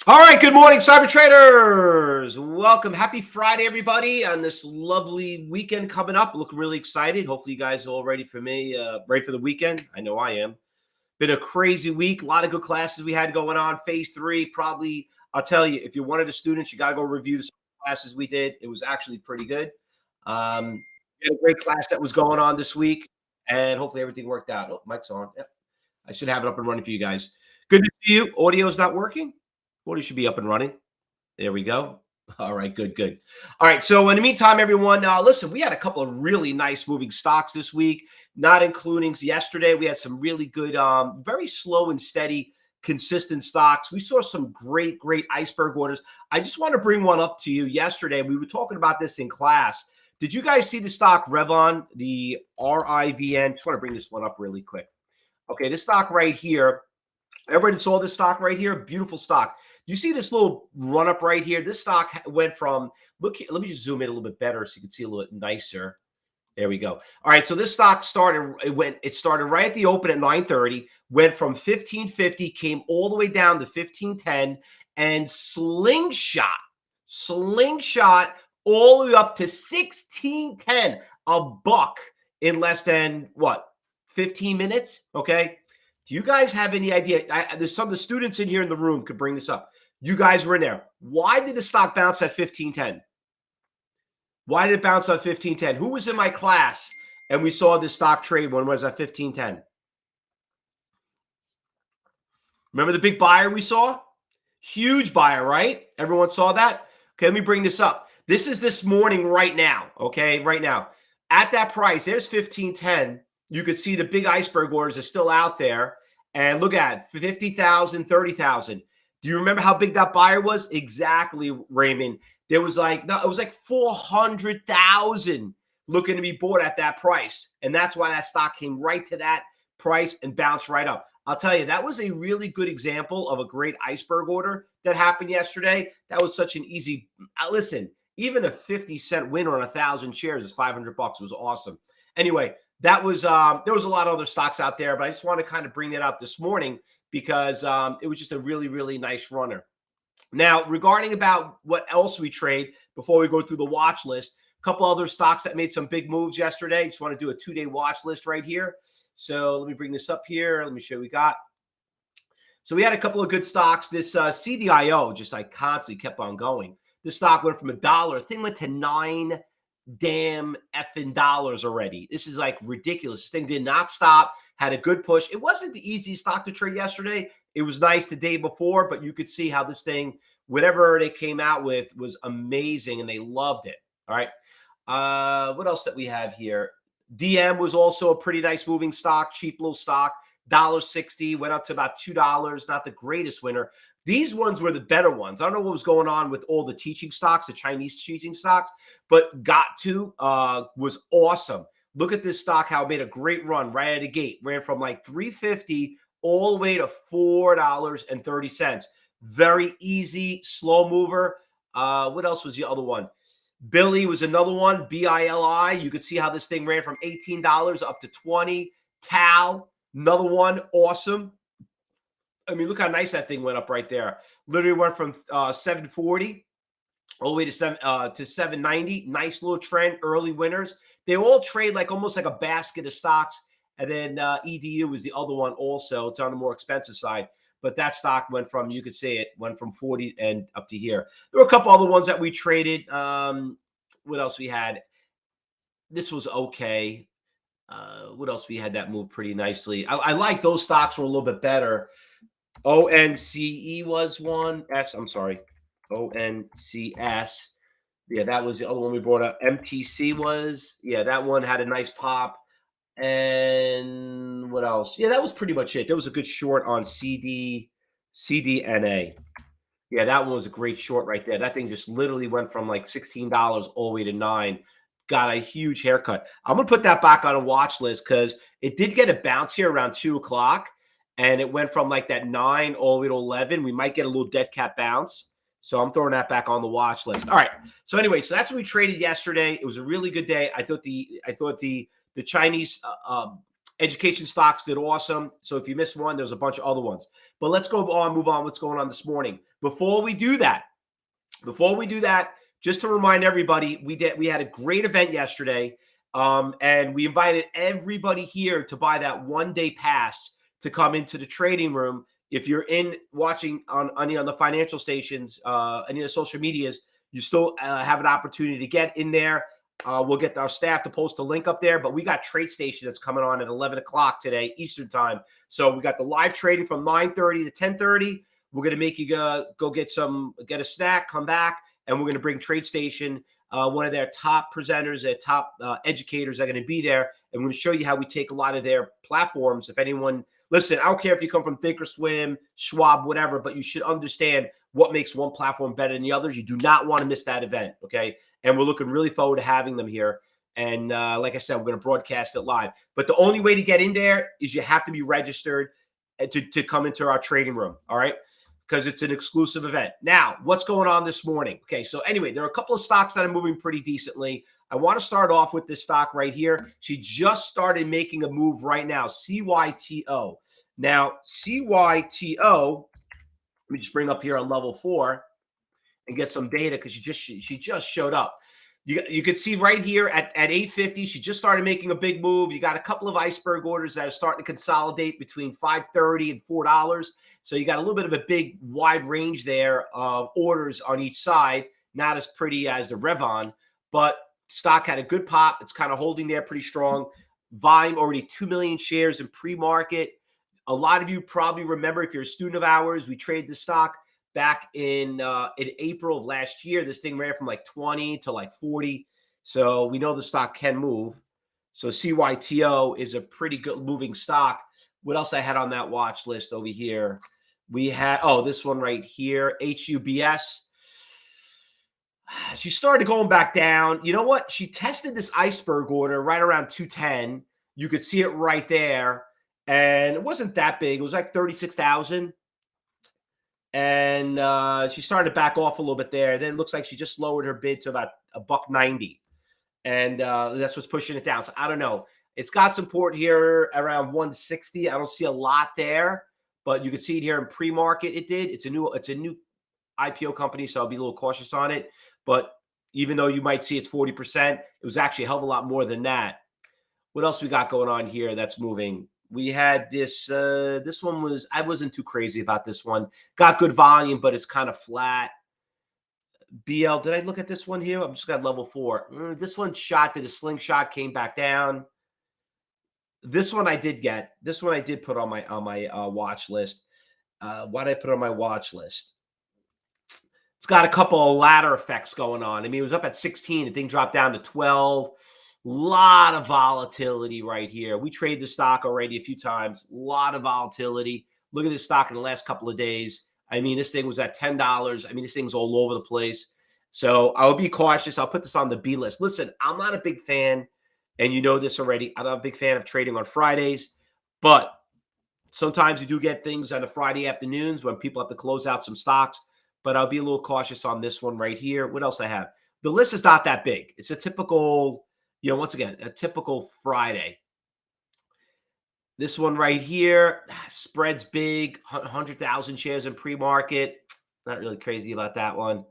All right, good morning, cyber traders. Welcome. Happy Friday, everybody, on this lovely weekend coming up. Looking really excited. Hopefully, you guys are all ready for me, ready for the weekend. I know I am. Been a crazy week. A lot of good classes we had going on. Phase 3, probably, I'll tell you, if you're one of the students, you got to go review the classes we did. It was actually pretty good. We had a great class that was going on this week, and hopefully everything worked out. Oh, mic's on. Yep. I should have it up and running for you guys. Good to see you. Audio's not working. Audio should be up and running. There we go. All right, good. All right, so in the meantime, everyone, listen, we had a couple of really nice moving stocks this week, not including yesterday. We had some really good, very slow and steady, consistent stocks. We saw some great iceberg orders. I just want to bring one up to you yesterday. We were talking about this in class. Did you guys see the stock Revon, the RIVN? Just want to bring this one up really quick. Okay, this stock right here, everybody saw this stock right here? Beautiful stock. You see this little run up right here? This stock went from, look, let me just zoom in a little bit better so you can see a little bit nicer. There we go. All right, so this stock started, it started right at the open at 9:30, went from 1550, came all the way down to 1510, and slingshot all the way up to 1610, a buck in less than what, 15 minutes? Okay. Do you guys have any idea? There's some of the students in here in the room could bring this up. You guys were in there. Why did the stock bounce at 1510? Why did it bounce at 1510? Who was in my class and we saw this stock trade when it was at 1510? Remember the big buyer we saw? Huge buyer, right? Everyone saw that? Okay, let me bring this up. This is this morning right now, okay? Right now. At that price, there's 1510. You could see the big iceberg orders are still out there. And look at it, 50,000, 30,000. Do you remember how big that buyer was? Exactly, Raymond. There was like, no, it was like 400,000 looking to be bought at that price. And that's why that stock came right to that price and bounced right up. I'll tell you, that was a really good example of a great iceberg order that happened yesterday. That was such an easy, listen, even a 50-cent win on 1,000 shares is $500 bucks. It was awesome. Anyway, that was there was a lot of other stocks out there, but I just want to kind of bring that up this morning because it was just a really nice runner. Now, regarding about what else we trade before we go through the watch list, a couple other stocks that made some big moves yesterday. Just want to do a 2-day watch list right here. So let me bring this up here. Let me show you what we got. So we had a couple of good stocks. This CDIO just like constantly kept on going. This stock went from $1. Thing went to $9 damn effing dollars already. This is like ridiculous. This thing did not stop, had a good push. It wasn't the easiest stock to trade yesterday. It was nice the day before, but you could see how this thing, whatever they came out with, was amazing and they loved it. All right. What else that we have here? DM was also a pretty nice moving stock, cheap little stock. $1.60 went up to about $2. Not the greatest winner. These ones were the better ones. I don't know what was going on with all the teaching stocks, the Chinese teaching stocks, but was awesome. Look at this stock, how it made a great run right out of the gate. Ran from like $3.50 all the way to $4.30. Very easy, slow mover. What else was the other one? Billy was another one, BILI. You could see how this thing ran from $18 up to $20. Tal, another one, awesome. I mean, look how nice that thing went up right there. Literally went from 740 all the way to 790. Nice little trend, early winners. They all trade like almost like a basket of stocks. And then EDU was the other one also. It's on the more expensive side. But that stock went from, you could see it, went from 40 and up to here. There were a couple other ones that we traded. What else we had? This was okay. What else we had that moved pretty nicely? I like those stocks were a little bit better. ONCE was one. I'm sorry. ONCS. Yeah, that was the other one we brought up. MTC was. Yeah, that one had a nice pop. And what else? Yeah, that was pretty much it. There was a good short on CDNA. Yeah, that one was a great short right there. That thing just literally went from like $16 all the way to $9. Got a huge haircut. I'm going to put that back on a watch list because it did get a bounce here around 2 o'clock. And it went from like that 9 all the way to 11. We might get a little dead cat bounce. So I'm throwing that back on the watch list. All right. So anyway, so that's what we traded yesterday. It was a really good day. I thought the Chinese education stocks did awesome. So if you missed one, there's a bunch of other ones. But let's go on, move on. What's going on this morning? before we do that, just to remind everybody, we had a great event yesterday, and we invited everybody here to buy that 1-day pass to come into the trading room. If you're watching on any of the financial stations, any of the social medias, you still have an opportunity to get in there. We'll get our staff to post a link up there, but we got Trade Station that's coming on at 11 o'clock today, Eastern time. So we got the live trading from 9:30 to 10:30. We're going to make you go get a snack, come back, and we're going to bring Trade Station. One of their top presenters, their top educators are going to be there, and we're going to show you how we take a lot of their platforms. If anyone, listen, I don't care if you come from Thinkorswim, Schwab, whatever, but you should understand what makes one platform better than the others. You do not want to miss that event, okay? And we're looking really forward to having them here. And like I said, we're going to broadcast it live. But the only way to get in there is you have to be registered to come into our trading room, all right? Because it's an exclusive event. Now, what's going on this morning? Okay, so anyway, there are a couple of stocks that are moving pretty decently. I want to start off with this stock right here. She just started making a move right now, CYTO. Now, CYTO, let me just bring up here on level 4 and get some data because she just showed up. You can see right here at 850, she just started making a big move. You got a couple of iceberg orders that are starting to consolidate between $5.30 and $4. So you got a little bit of a big wide range there of orders on each side. Not as pretty as the Revon, but stock had a good pop. It's kind of holding there pretty strong. Volume already 2 million shares in pre-market. A lot of you probably remember, if you're a student of ours, we traded the stock back in April of last year. This thing ran from like 20 to like 40. So we know the stock can move. So CYTO is a pretty good moving stock. What else I had on that watch list over here? We had, this one right here, HUBS. She started going back down. You know what? She tested this iceberg order right around 210. You could see it right there. And it wasn't that big. It was like 36,000. And she started to back off a little bit there. Then it looks like she just lowered her bid to about $1.90. And that's what's pushing it down. So I don't know. It's got support here around 160. I don't see a lot there, but you can see it here in pre-market. It did. It's a new IPO company, so I'll be a little cautious on it. But even though you might see it's 40%, it was actually a hell of a lot more than that. What else we got going on here that's moving? We had this one I wasn't too crazy about this one. Got good volume, but it's kind of flat. BL, did I look at this one here? I'm just got level 4. This one did a slingshot, came back down. This one I did get. This one I did put on my watch list. Why did I put it on my watch list? It's got a couple of ladder effects going on. I mean, it was up at 16. The thing dropped down to 12. Lot of volatility right here. We traded the stock already a few times. A lot of volatility. Look at this stock in the last couple of days. I mean, this thing was at $10. I mean, this thing's all over the place. So I would be cautious. I'll put this on the B list. Listen, I'm not a big fan, and you know this already. I'm not a big fan of trading on Fridays, but sometimes you do get things on the Friday afternoons when people have to close out some stocks. But I'll be a little cautious on this one right here. What else I have? The list is not that big. It's a typical, once again, a typical Friday. This one right here, spreads big, 100,000 shares in pre-market. Not really crazy about that one.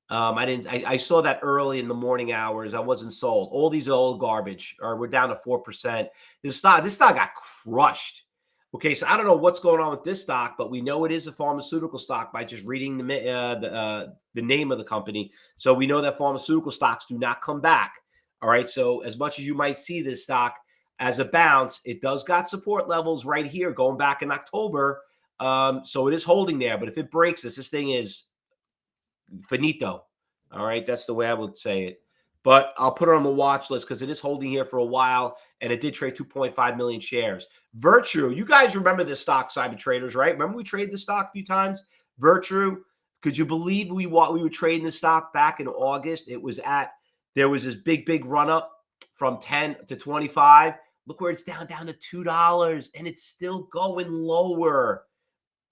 I saw that early in the morning hours. I wasn't sold. All these are old garbage. We're down to 4%. This stock got crushed. Okay, so I don't know what's going on with this stock, but we know it is a pharmaceutical stock by just reading the name of the company. So we know that pharmaceutical stocks do not come back. All right, so as much as you might see this stock as a bounce, it does got support levels right here going back in October. So it is holding there, but if it breaks this thing is finito. All right, that's the way I would say it. But I'll put it on the watch list because it is holding here for a while, and it did trade 2.5 million shares. VERU, you guys remember this stock, cyber traders, right? Remember we traded the stock a few times? VERU, could you believe we were trading the stock back in August? There was this big run up from 10 to 25. Look where it's down to $2, and it's still going lower.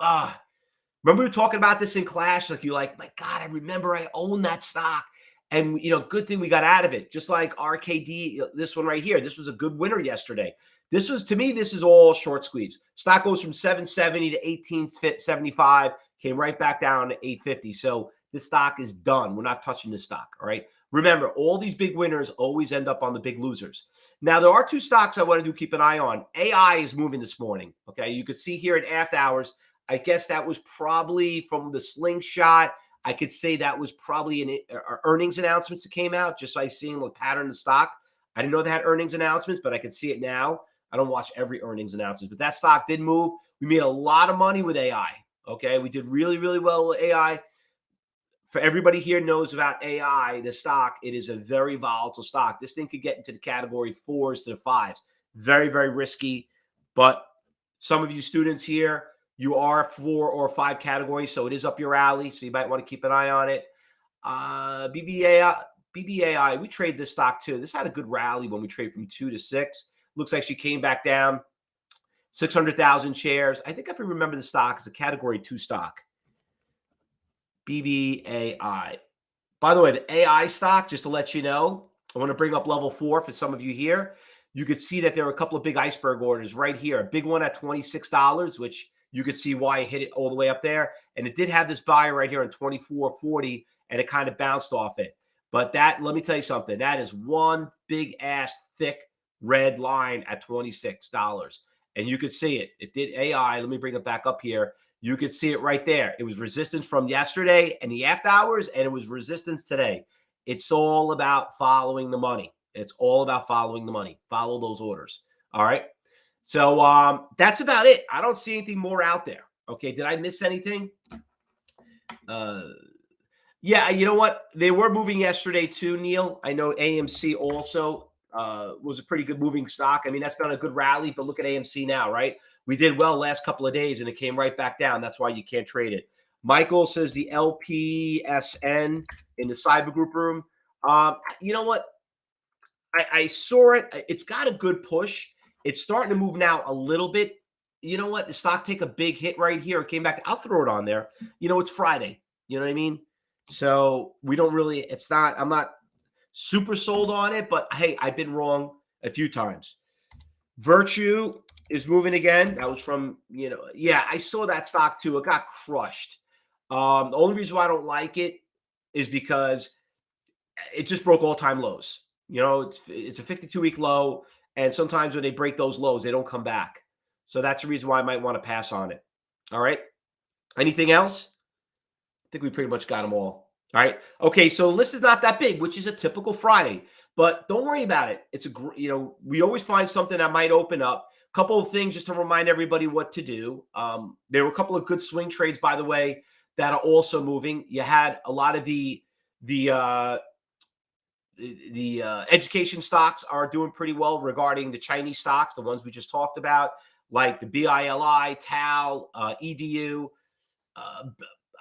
Remember we were talking about this in class? Like, my God, I remember I owned that stock. And, good thing we got out of it. Just like RKD, this one right here. This was a good winner yesterday. To me, this is all short squeeze. Stock goes from 770 to 1875. came right back down to 850. So this stock is done. We're not touching this stock. All right. Remember, all these big winners always end up on the big losers. Now, there are two stocks I want to keep an eye on. AI is moving this morning. Okay. You could see here at after hours. I guess that was probably from the slingshot. I could say that was probably an earnings announcements that came out, just by seeing the pattern of the stock. I didn't know they had earnings announcements, but I can see it now. I don't watch every earnings announcement, but that stock did move. We made a lot of money with AI. Okay. We did really, really well with AI. For everybody here knows about AI, the stock, it is a very volatile stock. This thing could get into the category 4s to the 5s. Very, very risky. But some of you students here, you are 4 or 5 categories, so it is up your alley. So you might want to keep an eye on it. BBAI, we trade this stock too. This had a good rally when we trade from 2 to 6. Looks like she came back down. 600,000 shares. I think if I remember the stock, it's a category 2 stock. BBAI. By the way, the AI stock, just to let you know, I want to bring up level 4 for some of you here. You could see that there are a couple of big iceberg orders right here. A big one at $26, which you could see why it hit it all the way up there. And it did have this buy right here on $24.40, and it kind of bounced off it. But that, let me tell you something, that is one big ass thick red line at $26. And you could see it. It did AI. Let me bring it back up here. You could see it right there. It was resistance from yesterday and the after hours, and it was resistance today. It's all about following the money. It's all about following the money. Follow those orders. All right. So that's about it. I don't see anything more out there. Okay. Did I miss anything? Yeah. You know what? They were moving yesterday too, Neil. I know AMC also was a pretty good moving stock. I mean, that's been a good rally, but look at AMC now, right? We did well last couple of days, and it came right back down. That's why you can't trade it. Michael says the LPSN in the cyber group room. You know what? I saw it. It's got a good push. It's starting to move now a little bit. You know what? The stock take a big hit right here. It came back. I'll throw it on there. You know, it's Friday. You know what I mean? So we don't really, it's not, I'm not super sold on it, but hey, I've been wrong a few times. Virtue is moving again. That was from, you know, yeah, I saw that stock too. It got crushed. The only reason why I don't like it is because it just broke all-time lows. You know, it's a 52-week low, and sometimes when they break those lows, they don't come back. So that's the reason why I might want to pass on it. All right. Anything else? I think we pretty much got them all. All right. Okay. So the list is not that big, which is a typical Friday, but don't worry about it. It's you know, we always find something that might open up. A couple of things just to remind everybody what to do. There were a couple of good swing trades, by the way, that are also moving. You had a lot of the education stocks are doing pretty well regarding the Chinese stocks, the ones we just talked about, like the BILI, TAL, EDU.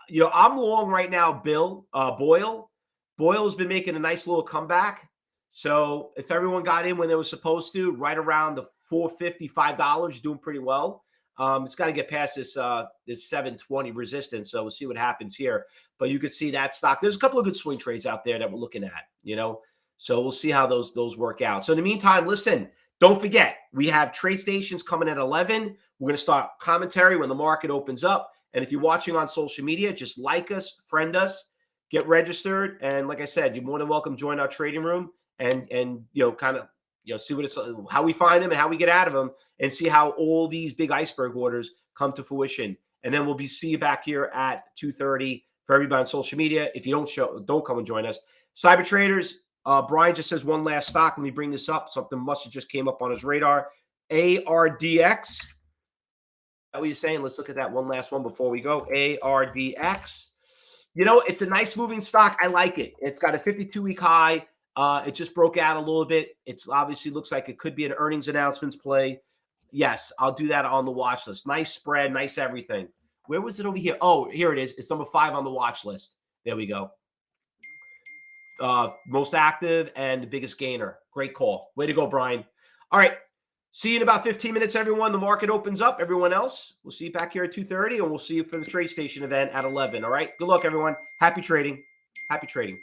You know, I'm long right now, Boyle. Boyle's been making a nice little comeback. So if everyone got in when they were supposed to, right around the $4.50, $5, doing pretty well. It's got to get past this 720 resistance. So we'll see what happens here. But you could see that stock. There's a couple of good swing trades out there that we're looking at, you know. So we'll see how those work out. So in the meantime, listen, don't forget, we have trade stations coming at 11. We're going to start commentary when the market opens up. And if you're watching on social media, just like us, friend us, get registered. And like I said, you're more than welcome to join our trading room and you know, kind of, you know, see what it's, how we find them and how we get out of them, and see how all these big iceberg orders come to fruition. And then we'll see you back here at 2:30 for everybody on social media. If you don't come and join us. Cyber traders, Brian just says one last stock. Let me bring this up. Something must have just came up on his radar. ARDX. Is that what you're saying? Let's look at that one last one before we go. ARDX. You know, it's a nice moving stock. I like it. It's got a 52-week high. It just broke out a little bit. It's obviously looks like it could be an earnings announcements play. Yes, I'll do that on the watch list. Nice spread, nice everything. Where was it over here? Oh, here it is. It's number 5 on the watch list. There we go. Most active and the biggest gainer. Great call. Way to go, Brian. All right. See you in about 15 minutes, everyone. The market opens up. Everyone else, we'll see you back here at 2:30, and we'll see you for the trade station event at 11. All right. Good luck, everyone. Happy trading. Happy trading.